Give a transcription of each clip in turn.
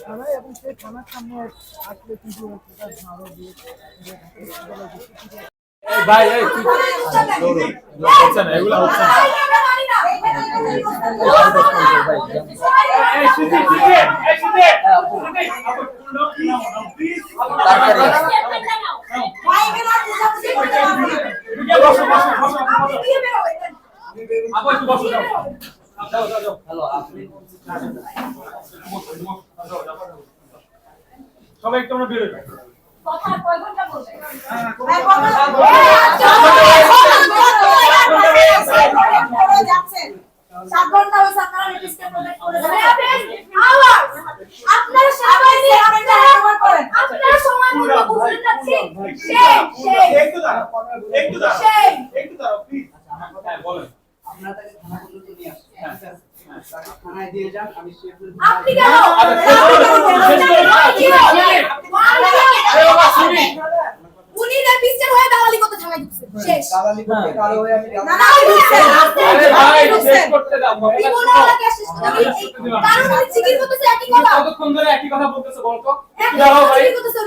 থানায় এবং সেই থানার সামনে আসলে কিন্তু ভাই হচ্ছে না, এগুলো হচ্ছে না। সবাই একটু আমরা বেরোই। কথা কয় ঘন্টা বলবে? 7 ঘন্টা হইছে আপনারা রিস্কে প্রজেক্ট করে আপনারা সবাই নিয়ে আপনারা ব্যবহার করেন। আপনারা সময় মতো বুঝতে যাচ্ছি। একটু দাঁড়াও প্লিজ। হ্যাঁ বলেন। আপনারা তাকে থানা পর্যন্ত নিয়ে আসেন। তাকে থানায় দিয়ে যান, আমি শেফুল। আপনি কেন? উনি না পিস্টার হয়ে দালালি করতে থামাই দিচ্ছে। শেষ। দালালি করতে কারো হয়ে আমি না আরে ভাই শেষ করতে দাও। কি বলে আমাকে শেষ করতে দিই? কারণ আমি জিজ্ঞেস করতেছি একই কথা। কতক্ষণ ধরে একই কথা বলতেছো বলতো? একটু দাঁড়াও ভাই।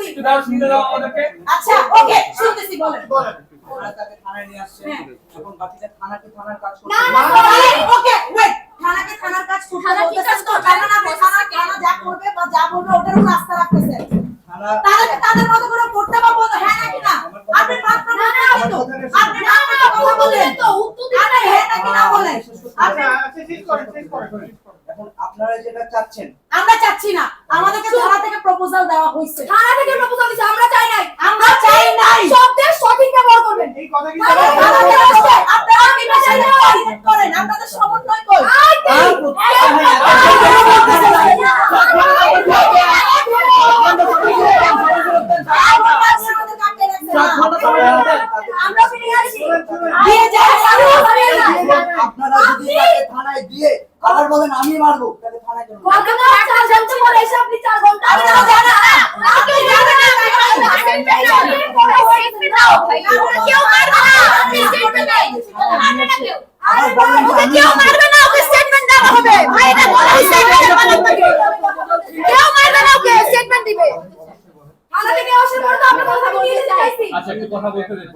একটু দাঁড়াও, শুনতে দাও আমাদেরকে। আচ্ছা ওকে, শুনতেছি, বলেন। ওরা তাকে থানায় নিয়ে আসছে। এখন বাকিটা থানাকে থানার কাজ করতে। না ওকে ওয়েট, থানাকে থানার কাজ করতে। থানা কি কাজ করবে? থানা যা করবে বা যা বলবে ওটার উপর আস্থা রাখতেছে। তাদের মতো করে করতে পারবো না, হ্যাঁ নাকি না? আপনি মাত্র আপনি কথা বলেন তো উত্তর দিন না, হ্যাঁ নাকি না বলেন। আচ্ছা ঠিক করেন। এখন আপনারা যেটা চাচ্ছেন, আমরা চাচ্ছি না। আমাদেরকে থানা থেকে প্রপোজাল দেওয়া হইছে। থানা থেকে প্রপোজাল দিছে, আমরা চাই নাই। শব্দের সঠিক ব্যবহার করবেন। এই কথা কি আপনারা নির্বাচন করেন, আপনাদের সমন্বয় কই? আপনারা যদি তাকে থানায় দিয়ে আবার বলেন আমি মারবো, তাহলে থানায় কেন? আপনি 4 ঘন্টা আমি না জানা আপনি জানেন না কেউ মারবে না, আপনি স্টেটমেন্ট দেন। কেউ মারবে না, ওকে স্টেটমেন্ট দেওয়া হবে। ভাই এটা বলা হইছে, কেউ মারবে না, ওকে স্টেটমেন্ট দিবে। থানা থেকে আসার পর তো আমরা কথা বলতে চাইছি। আচ্ছা একটু কথা বলতে দেন,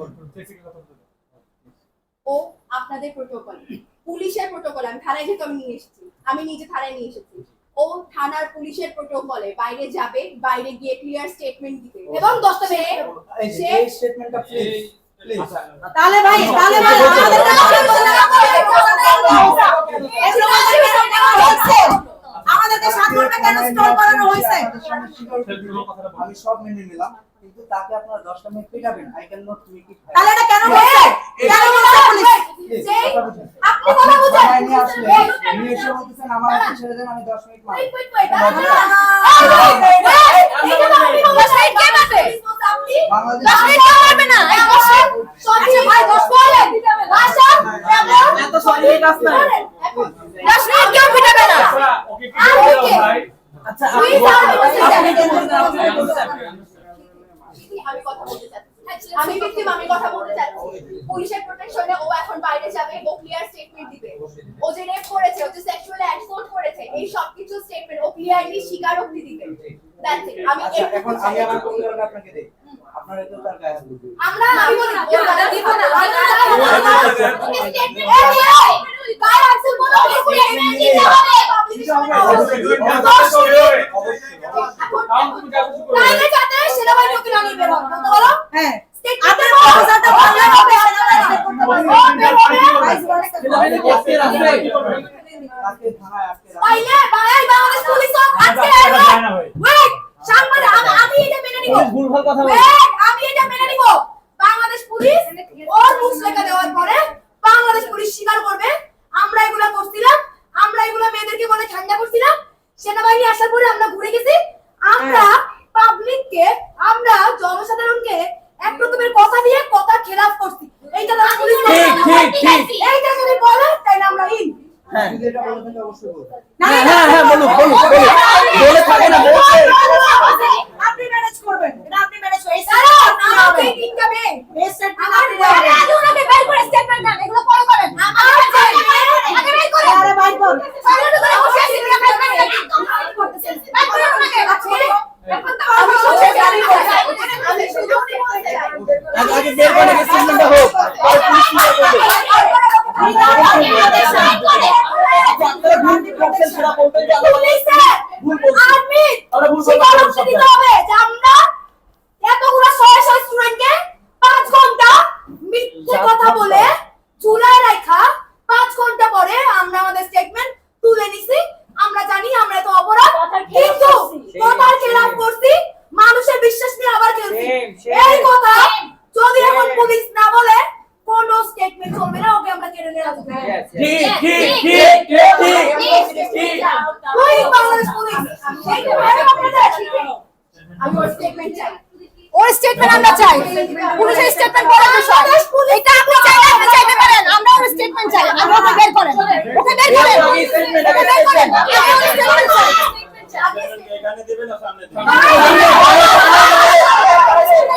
ঠিক কথা বলতে। ও আপনাদের প্রটোকল, পুলিশের প্রটোকল, আমি থানায় যেতে আমি নিয়ে এসেছি, আমি নিজে থানায় নিয়ে এসেছি। ও থানার পুলিশের প্রটোকলে বাইরে যাবে, বাইরে গিয়ে ক্লিয়ার স্টেটমেন্ট দিবে এবং দস্তাবেজ এই স্টেটমেন্টটা প্লিজ তাহলে ভাই আমাদের আমাদেরকে 7 ঘন্টা কেন স্টল করানো হয়েছে? আমি সব মেনে নিলাম, কিন্তু তাকে আপনারা 10টা মিনিট পিটাবেন। I can not make it. তাহলে এটা কেন হয়েছে? কেন বলছে পুলিশ? আপনি কথা বুঝেন। নিয়ে আসলে নিয়ে এসে বলতেছেন আমার হাতে ছেড়ে দেন, আমি 10 মিনিট মারব। এটা আপনি বাসায় কে মারবে? বাংলাদেশ মারবে না। সরি ভাই 10 বলেন ভাষা এত সরি এই কাজ না। 10 মিনিট কেউ পিটাবে না। আচ্ছা আপনি আমি কথা বলতে চাচ্ছি, আমি কথা বলতে চাচ্ছি। পুলিশের প্রোটেকশনে ও এখন বাইরে যাবে, ও ক্লিয়ার স্টেটমেন্ট দিবে। ও যে রেপ করেছে, ও যে সেক্সুয়াল অ্যাসল্ট করেছে, এই সবকিছু স্টেটমেন্ট ও ক্লিয়ারলি স্বীকারোক্তি দিবে। That's it. আমি এখন আমি আমার প্রতিবেদন আপনাকে দেই। আপনারা তো তার গায়ে হাত দিবেন। আমি বলি না, ও দাদা দিব না। ওকে স্টেটমেন্ট গায়ে হাত দিবো না, স্টেটমেন্ট দিতে হবে। তাহলে যাতে সেনাবাহিনী ওকে নামিয়ে বের হবে, বলতে বলো। হ্যাঁ আপনার প্রপোজালটা বললে হবে, সেনাবাহিনী করতে পারবে। সেনাবাহিনী করতে রাখবে। পাইলে ভাই বাংলাদেশ পুলিশ আজকে ওয়েট সাংবাদিক আমি এটা মেনে নিব। ভুলভাল কথা বল। আমি এটা মেনে নিব। বাংলাদেশ পুলিশ ওর মুখ লেখা দেওয়ার পরে বাংলাদেশ পুলিশ স্বীকার করবে আমরা এগুলা করছিলাম, আমরা এগুলা মেয়েদেরকে বলে ঠান্ডা করছিলাম। সেনাবাহিনী আসার পরে আমরা ঘুরে গেছি, আমরা পাবলিককে, আমরা জনসাধারণকে এক রকমের কথা দিয়ে কথা খেলাফ করছি। এইটা না পুলিশ ঠিক এইটা যদি বলে তাহলে আমরা ইন। হ্যাঁ এটা বলে থাকলে অবশ্যই বলুন। হ্যাঁ বলুন বলে থাকে না বলছে আপনি ম্যানেজ করবেন, এটা আপনি ম্যানেজ করবেন। স্যার আপনি তিনটা বে স্টেটমেন্ট আপনি দেবেন। আজ ওনাকে বের করে স্টেটমেন্ট দেন, এগুলো পরে করেন। এতগুলো 600 স্টুডেন্টকে 5 ঘন্টা মিথ্যে কথা বলে ঝুলায় রাখা 5 ঘন্টা পরে আমরা আমাদের স্টেটমেন্ট তুলে নিছি। আমরা জানি আমরা তো অপরাধ, কিন্তু কথার খেলাপ করছি, মানুষের বিশ্বাস নিয়ে আবার খেলছি। এই কথা যদি এখন পুলিশ না বলে কোনো স্টেটমেন্ট চলবে না, ওকে আমরা কেড়ে নিয়ে আসবো। ওই বাংলাদেশ পুলিশ সেইটা ভালো আপনাদের আমি ওর স্টেটমেন্ট চাই। ওর স্টেটমেন্ট আমরা চাই। পুলিশের স্টেটমেন্ট বড় বিষয়। এটা আপনি চাইলে আপনি চাইতে পারেন। আমরা ওর স্টেটমেন্ট চাই। আমরা ওকে বের করেন। ওকে বের করেন। ওকে বের করেন। আমরা ওর স্টেটমেন্ট চাই। এখানে দিবেন না সামনে দিবেন।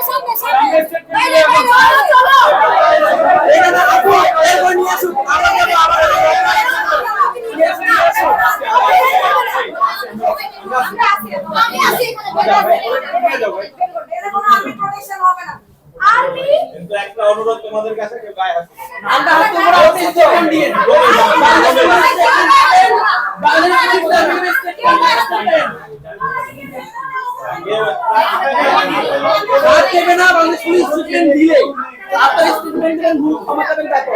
সামনে সামনে বাইরে বাইরে চলো। এটা না আপু এরকম নিয়ে আসুন। আমরা যাবো আবার আমি আসি আর্মি কিন্তু একটা অনুরোধ তোমাদের কাছে, কেউ গায়ে হাত দিবেন না। আমরা হাত তোমরা ওকে স্টেটমেন্ট দিয়ে হাত দেবে না। বাংলাদেশ পুলিশ স্টেটমেন্ট দিলে আপনার স্টেটমেন্ট দেন, ভুল ক্ষমা করবেন। তারপর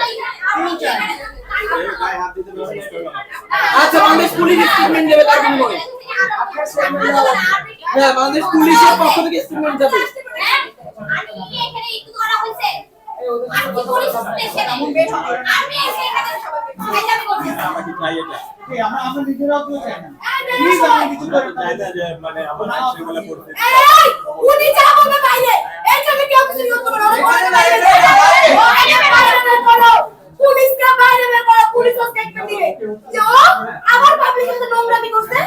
কেউ গায়ে হাত দিতে পারবে না। আচ্ছা বাংলাদেশ পুলিশ স্টেটমেন্ট দেবে তার বিনিময়ে। হ্যাঁ বাংলাদেশ পুলিশের পক্ষ থেকে স্টেটমেন্ট যাবে। আমাকে চাই এটা। আমরা নিজেরাও তো চাই না। প্লিজ আমরা তো চাই না যে মানে আমার আইনশৃঙ্খলা করতে। এই উনি যা বলবে বাইরে এখানে কেউ কিছু করতে পারবে না। পুলিশকে বাইরে বের করো। পুলিশ স্টেটমেন্ট দিবে যে ও আমার পাবলিকের সাথে নোংরামি করছে,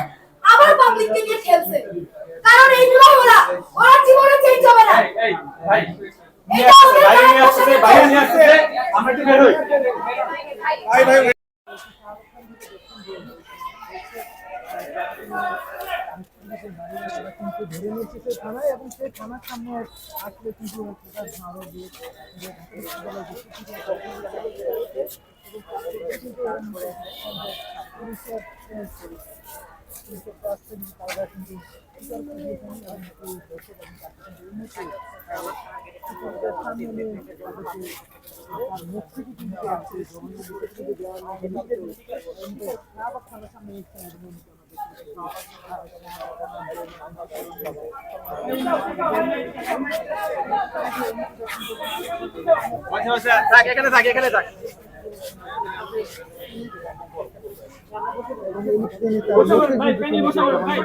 আবার পাবলিককে নিয়ে খেলছে। কারণ এইগুলো ওরা জীবনে চেঞ্জ হবে না। এই ভাই বাইরে নিয়ে আসছে, বাইরে নিয়ে আসছে, আমরা একটু বের হই। ভাই ভাই কিন্তু ধরে নিয়েছে সেই থানায়, এবং সেই থানার সামনে আসলে কিন্তু তার ঝাড়ু দিয়ে আচ্ছা থাক, এখানে থাক, এখানে থাক। ভাই পেনি বসাবো ভাই।